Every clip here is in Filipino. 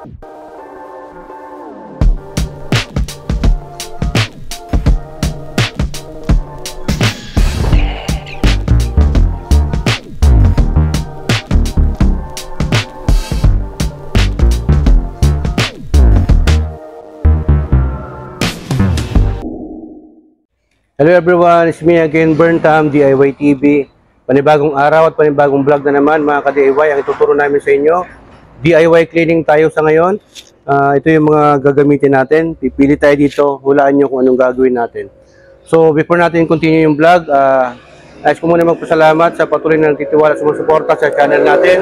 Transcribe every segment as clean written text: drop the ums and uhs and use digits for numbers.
Hello everyone, it's me again, Burntam, DIY TV. Panibagong araw at panibagong vlog na naman mga ka-DIY ang ituturo namin sa inyo. DIY cleaning tayo sa ngayon. Ito yung mga gagamitin natin. Pipili tayo dito, hulaan nyo kung anong gagawin natin. So before natin continue yung vlog, nais ko muna magpasalamat sa patuloy na nagtitiwala sa mga suporta sa channel natin.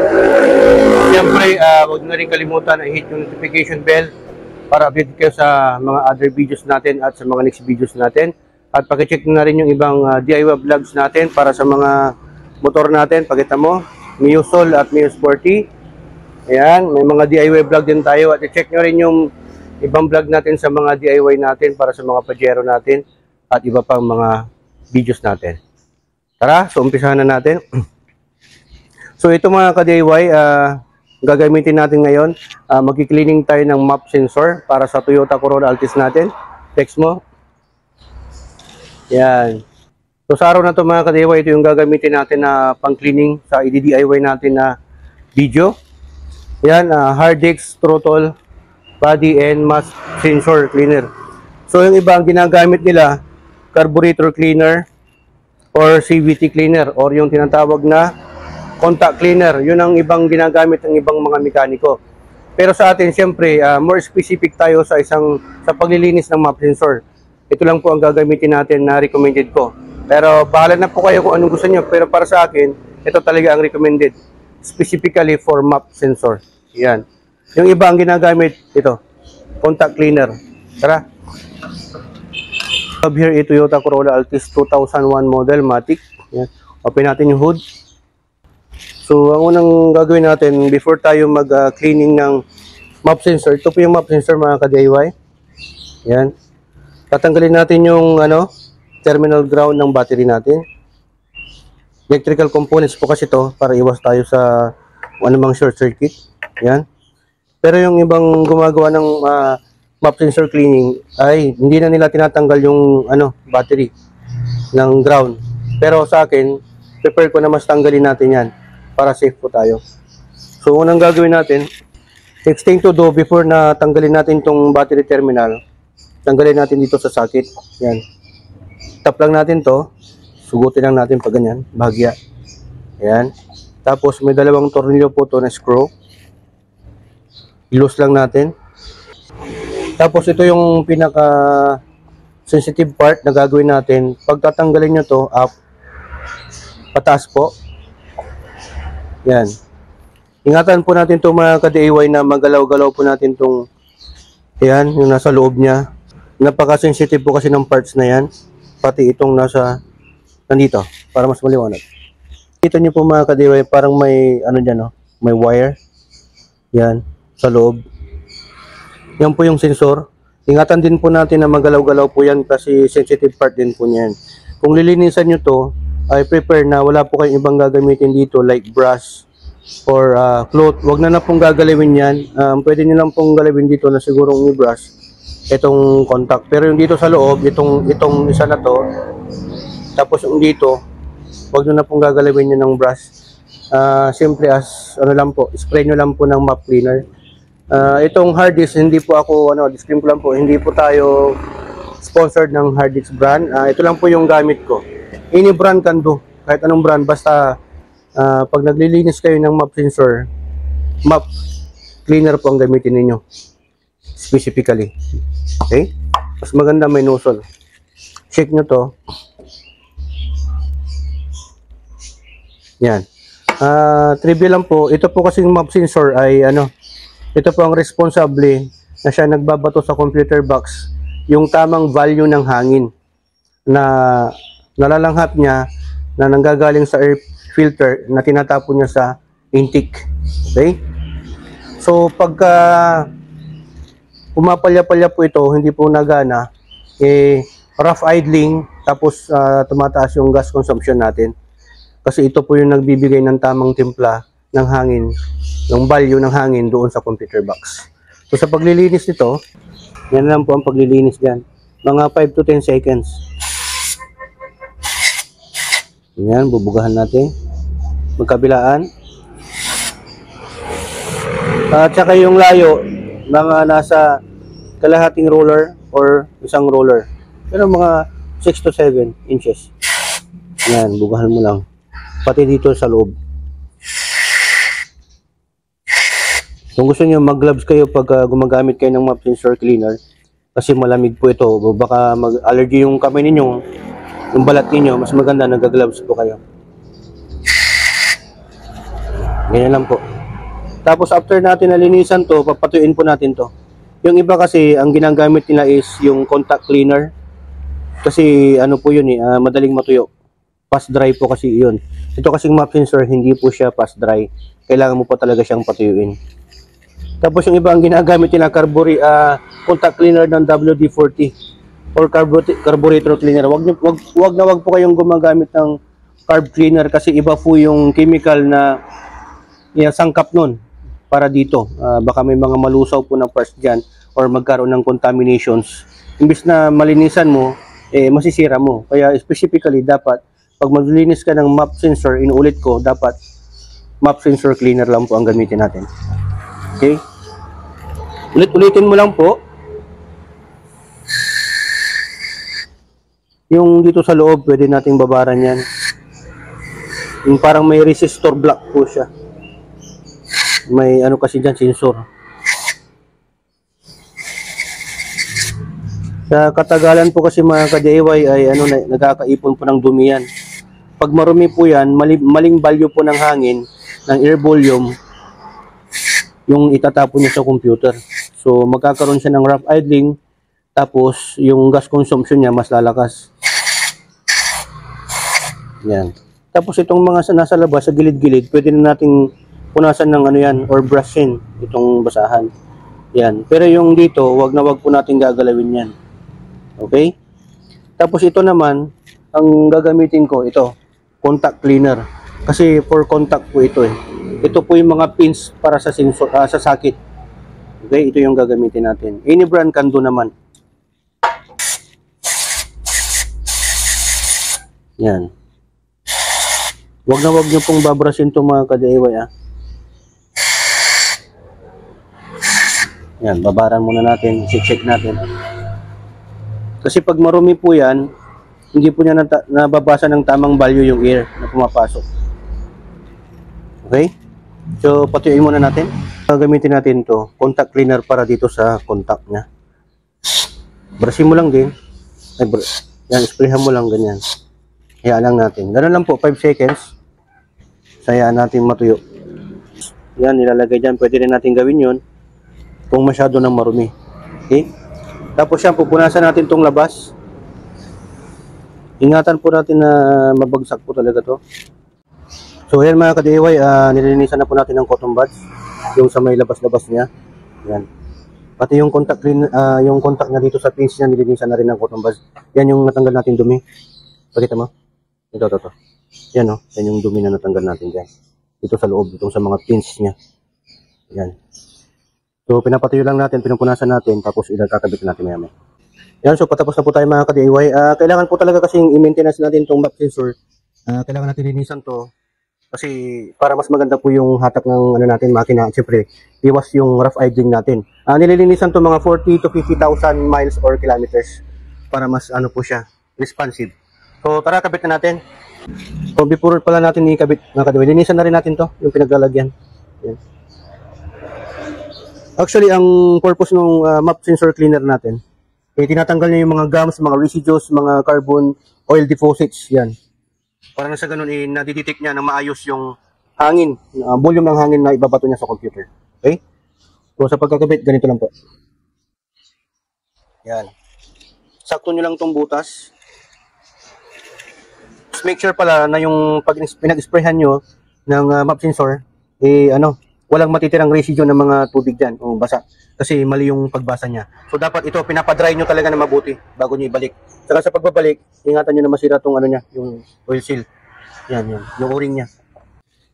Siyempre, huwag nyo na rin kalimutan na hit yung notification bell para update kayo sa mga other videos natin at sa mga next videos natin. At pakicheck na rin yung ibang DIY vlogs natin para sa mga motor natin. Pakita mo, Mio Soul at Mio Sporty. Ayan, may mga DIY vlog din tayo. At i-check nyo rin yung ibang vlog natin sa mga DIY natin para sa mga pajero natin at iba pang mga videos natin. Tara, so umpisahan na natin. So ito mga ka-DIY, gagamitin natin ngayon. Magki-cleaning tayo ng map sensor para sa Toyota Corolla Altis natin. Text mo. Yan. So sa araw na ito mga ka-DIY, ito yung gagamitin natin na pang-cleaning sa i-DIY natin na video. Yan, hard disk, throttle, body, and mass sensor cleaner. So yung iba ang ginagamit nila, carburetor cleaner or CVT cleaner or yung tinatawag na contact cleaner. Yun ang ibang ginagamit ng ibang mga mekaniko. Pero sa atin, siyempre, more specific tayo sa paglilinis ng map sensor. Ito lang po ang gagamitin natin na recommended ko. Pero bahala na po kayo kung anong gusto nyo. Pero para sa akin, ito talaga ang recommended. Specifically for map sensor. Yan. Yung iba ang ginagamit, ito. Contact cleaner. Tara. Up here, ito Toyota Corolla Altis 2001 model, Matic. Yan. Open natin yung hood. So, ang unang gagawin natin, before tayo mag-cleaning ng map sensor, ito po yung map sensor mga ka-DIY. Yan. Tatanggalin natin yung terminal ground ng battery natin. Electrical components po kasi ito para iwas tayo sa anumang short circuit. Yan. Pero yung ibang gumagawa ng map sensor cleaning ay hindi na nila tinatanggal yung battery ng ground. Pero sa akin, prefer ko na mas tanggalin natin yan para safe po tayo. So unang gagawin natin, next thing to do before na tanggalin natin itong battery terminal, tanggalin natin dito sa socket. Yan. Tap lang natin to. Sugutin lang natin pag ganyan. Bahagya. Yan. Tapos may dalawang tornilyo po to na screw. I-loose lang natin. Tapos ito yung pinaka sensitive part na gagawin natin. Pag tatanggalin nyo to, up. Pataas po. Yan. Ingatan po natin to mga ka-DIY na magalaw-galaw po natin tong yan, yung nasa loob niya. Napaka-sensitive po kasi ng parts na yan. Pati itong nandito, para mas maliwanag. Kita nyo po mga ka-DIY, parang may, dyan, may wire. Yan, sa loob. Yan po yung sensor. Ingatan din po natin na magalaw-galaw po yan kasi sensitive part din po niyan. Kung lilinisan nyo to, ay prepare na wala po kayong ibang gagamitin dito like brush or cloth. Wag na pong gagalawin yan. Pwede nyo lang pong galawin dito na sigurong i-brush itong contact. Pero yung dito sa loob, itong isa na to, tapos yung dito, wag nyo na pong gagalawin yun ng brush. Simply as, lang po, spray nyo lang po ng map cleaner. Itong hard disk, hindi po ako, disclaimer lang po, hindi po tayo sponsored ng hard disk brand. Ito lang po yung gamit ko. Any brand can do, kahit anong brand, basta pag naglilinis kayo ng map sensor, map cleaner po ang gamitin ninyo. Specifically. Okay? Mas maganda may nozzle. Check nyo to. Yan. Trivia lang po. Ito po kasing map sensor ay ito po ang responsable na siya nagbabato sa computer box yung tamang value ng hangin na nalalanghap niya na nanggagaling sa air filter na tinatapon niya sa intake. Okay? So pagka pumapalya-palya po ito, hindi po nagana, rough idling, tapos tumataas yung gas consumption natin. Kasi ito po yung nagbibigay ng tamang timpla ng hangin, ng value ng hangin doon sa computer box. So sa paglilinis nito, yan lang po ang paglilinis dyan. Mga 5 to 10 seconds. Yan, bubugahan natin. Magkabilaan. At saka yung layo, mga nasa kalahating roller or isang roller. Pero mga 6 to 7 inches. Yan, bugahan mo lang. Pati dito sa loob. Kung gusto niyo mag-gloves kayo pag gumagamit kayo ng mop sensor cleaner, kasi malamig po ito, baka mag-allergy yung kamay ninyo, yung balat ninyo, mas maganda nag-gloves po kayo. Ganyan lang po. Tapos after natin nalinisan to, papatuyuin po natin to. Yung iba kasi, ang ginagamit nila is yung contact cleaner. Kasi ano po yun madaling matuyo. Fast dry po kasi yun. Ito kasing mop sensor, hindi po siya fast dry. Kailangan mo po talaga siyang patuyuin. Tapos yung iba ang ginagamit nila contact cleaner ng WD-40 or carburetor cleaner. Wag po kayong gumagamit ng carb cleaner kasi iba po yung chemical na sangkap nun para dito. Baka may mga malusaw po ng parts dyan or magkaroon ng contaminations. Imbis na malinisan mo, masisira mo. Kaya specifically dapat pag maglinis ka ng mop sensor, inuulit ko, dapat mop sensor cleaner lang po ang gamitin natin. Okay? Ulit-ulitin mo lang po. Yung dito sa loob, pwede nating babaran yan. Yung parang may resistor block po siya. May ano kasi dyan, sensor. Sa katagalan po kasi mga ka-DIY ay nagkakaipon po ng dumi yan. Pag marumi po yan, maling value po ng hangin, ng air volume, yung itatapon niya sa computer. So magkakaroon siya ng rough idling, tapos yung gas consumption niya mas lalakas. Yan. Tapos itong mga nasa labas, sa gilid-gilid, pwede na nating punasan ng or brushin itong basahan. Yan. Pero yung dito, wag na wag po natin gagalawin yan. Okay? Tapos ito naman, ang gagamitin ko, ito, contact cleaner. Kasi for contact po ito Ito po yung mga pins para sa sensor, sa socket. Okay, ito yung gagamitin natin. Any brand can do naman. Yan. Wag na wag nyo pong babrasin itong mga ka-DIY Yan, babaran muna natin, check natin. Kasi pag marumi po yan, hindi po niya nababasa ng tamang value yung air na pumapasok. Okay? So, patuyuin muna natin. Gagamitin natin to contact cleaner para dito sa contact niya. Brusin mo lang din. Yan, sprayhan mo lang ganyan. Hayaan lang natin. Ganun lang po, 5 seconds. Hayaan natin matuyo. Yan, nilalagay dyan. Pwede rin natin gawin yun kung masyado nang marumi. Okay? Tapos yan, pupunasan natin tong labas. Ingatan po natin na mabagsak po talaga to. So yan mga ka-DIY, nilinisan na po natin ng cotton buds, yung sa may labas-labas niya. Yan. Pati yung contact yung contact niya dito sa pins niya, nilinisan na rin ng cotton buds. Yan yung natanggal natin dumi. Pakita mo. Ito. Yan yan yung dumi na natanggal natin dyan. Dito sa loob, dito sa mga pins niya. Yan. So pinapatuyo lang natin, pinupunasan natin, tapos kakabit natin maya-maya. Yan, so patapos na po tayo mga ka-DIY. Kailangan po talaga kasing i-maintenance natin itong mop sensor. Kailangan natin linisan to. Kasi para mas maganda po yung hatak ng natin, makina. Siyempre, iwas yung rough idling natin. Nililinisan to mga 40 to 50,000 miles or kilometers para mas po siya, responsive. So tara, kabit na natin. So before pala natin ikabit, linisan na rin natin to, yung pinaglalagyan. Yan. Actually, ang purpose ng mop sensor cleaner natin, tinatanggal niya yung mga gums, mga residues, mga carbon oil deposits, yan. Para na sa ganun, nadidetect niya na maayos yung hangin, volume ng hangin na ibabato niya sa computer. Okay? So, sa pagkakabit, ganito lang po. Yan. Sakto nyo lang itong butas. Just make sure pala na yung pag pinag-sprayhan nyo ng mop sensor, walang matitirang residue ng mga tubig dyan o basa. Kasi mali yung pagbasa niya. So, dapat ito, pinapadry nyo talaga na mabuti bago nyo ibalik. Saka sa pagbabalik, ingatan nyo na masira itong yung oil seal. Yan, yung o-ring niya.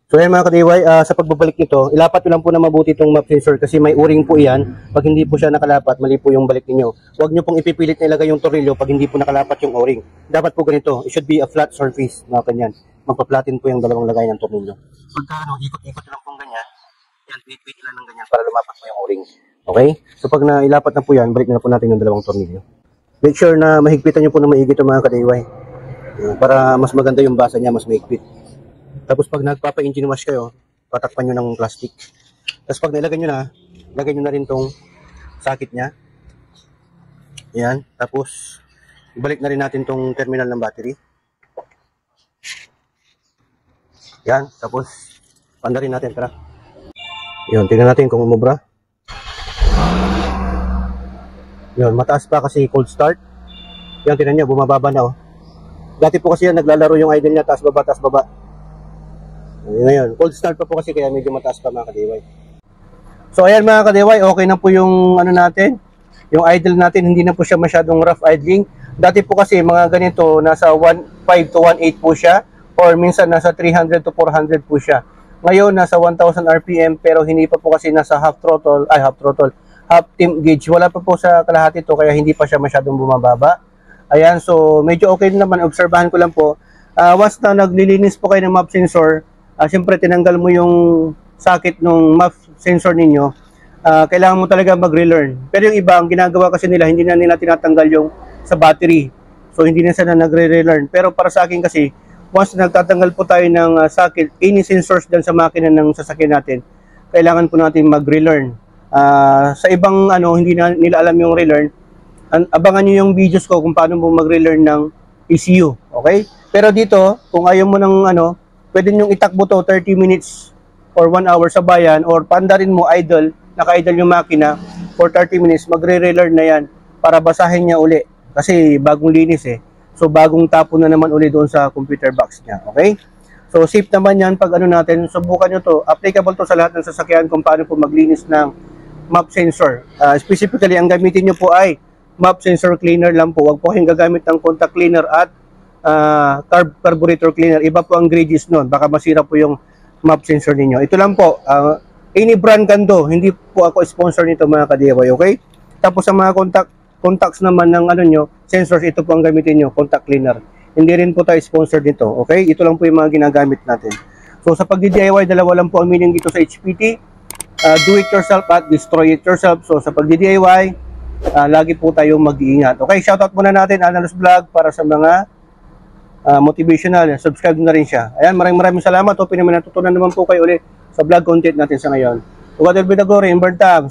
So ayan mga ka-DIY, sa pagbabalik nito, ilapat nyo lang po na mabuti itong map sensor kasi may o-ring po yan. Pag hindi po siya nakalapat, mali po yung balik ninyo. Huwag nyo pong ipipilit na ilagay yung tornilyo pag hindi po nakalapat yung o-ring. Dapat po ganito, it should be a flat surface, mga kanyan. Magpa-flatten po yung dalawang lagay ng tornilyo. Pagka ikot-ikot lang pong ganyan, yan, pit-pit lang ng ganyan para lumapat po yung o-ring. Okay? So pag nailapat na po yan, balik na po natin yung dalawang tornilyo. Make sure na mahigpitan nyo po na maigi ito mga ka-DIY. Para mas maganda yung basa niya, mas mahigpit. Tapos pag nagpapa-engine wash kayo, patakpan nyo ng plastic. Tapos pag nilagay nyo na, lagay nyo na rin tong socket nya. Ayan. Tapos, ibalik na rin natin tong terminal ng battery. Ayan. Tapos, panda rin natin. Tara. Yun, tingnan natin kung umubra. Yun, mataas pa kasi cold start. Yan, tingnan nyo, bumababa na oh. Dati po kasi yan, naglalaro yung idle niya, taas baba, taas baba. Ngayon, cold start pa po kasi kaya medyo mataas pa mga ka-DIY. So ayan mga ka-DIY, okay na po yung ano natin, yung idle natin, hindi na po siya masyadong rough idling. Dati po kasi mga ganito, nasa 1.5 to 1.8 po siya, or minsan nasa 300 to 400 po siya. Ngayon, nasa 1,000 RPM, pero hindi pa po kasi nasa half trim gauge. Wala pa po sa kalahati to, kaya hindi pa siya masyadong bumababa. Ayan, so medyo okay naman, obserbahan ko lang po. Once na naglilinis po kayo ng map sensor, siyempre tinanggal mo yung socket ng map sensor ninyo, kailangan mo talaga mag-relearn. Pero yung iba, ang ginagawa kasi nila, hindi na nila tinatanggal yung sa battery. So hindi na sila nagre-relearn. Pero para sa akin kasi, once na nagtatanggal po tayo ng socket, any sensors dyan sa makina ng sasakyan natin, kailangan po natin mag-relearn. Sa ibang hindi na nila alam yung relearn, abangan nyo yung videos ko kung paano mo mag-relearn ng ECU. Okay? Pero dito, kung ayaw mo ng pwede nyo itakbo to 30 minutes or 1 hour sa bayan, or pandarin mo idle, naka-idle yung makina for 30 minutes, magre-relearn na yan para basahin niya uli. Kasi bagong linis eh. So bagong tapon na naman uli doon sa computer box niya. Okay? So safe naman yan pag natin, subukan nyo to. Applicable to sa lahat ng sasakyan kung paano po maglinis ng map sensor. Specifically, ang gamitin nyo po ay map sensor cleaner lang po. Huwag po kayong gagamit ng contact cleaner at carburetor cleaner. Iba po ang gauges nun. Baka masira po yung map sensor ninyo. Ito lang po. Any brand kando. Hindi po ako sponsor nito mga ka-DIY. Okay? Tapos sa mga contacts naman ng sensors, ito po ang gamitin nyo. Contact cleaner. Hindi rin po tayo sponsor nito. Okay? Ito lang po yung mga ginagamit natin. So sa pag-DIY, dalawa lang po ang meaning dito sa HPT. Do it yourself at destroy it yourself. So sa pag-DIY, lagi po tayo mag-iingat. Okay? Shoutout muna natin Analos Vlog para sa mga motivational. Subscribe na rin siya. Ayan, maraming salamat. Hope naman natutunan naman po kayo ulit sa vlog content natin sa ngayon. God will be the glory in burn times.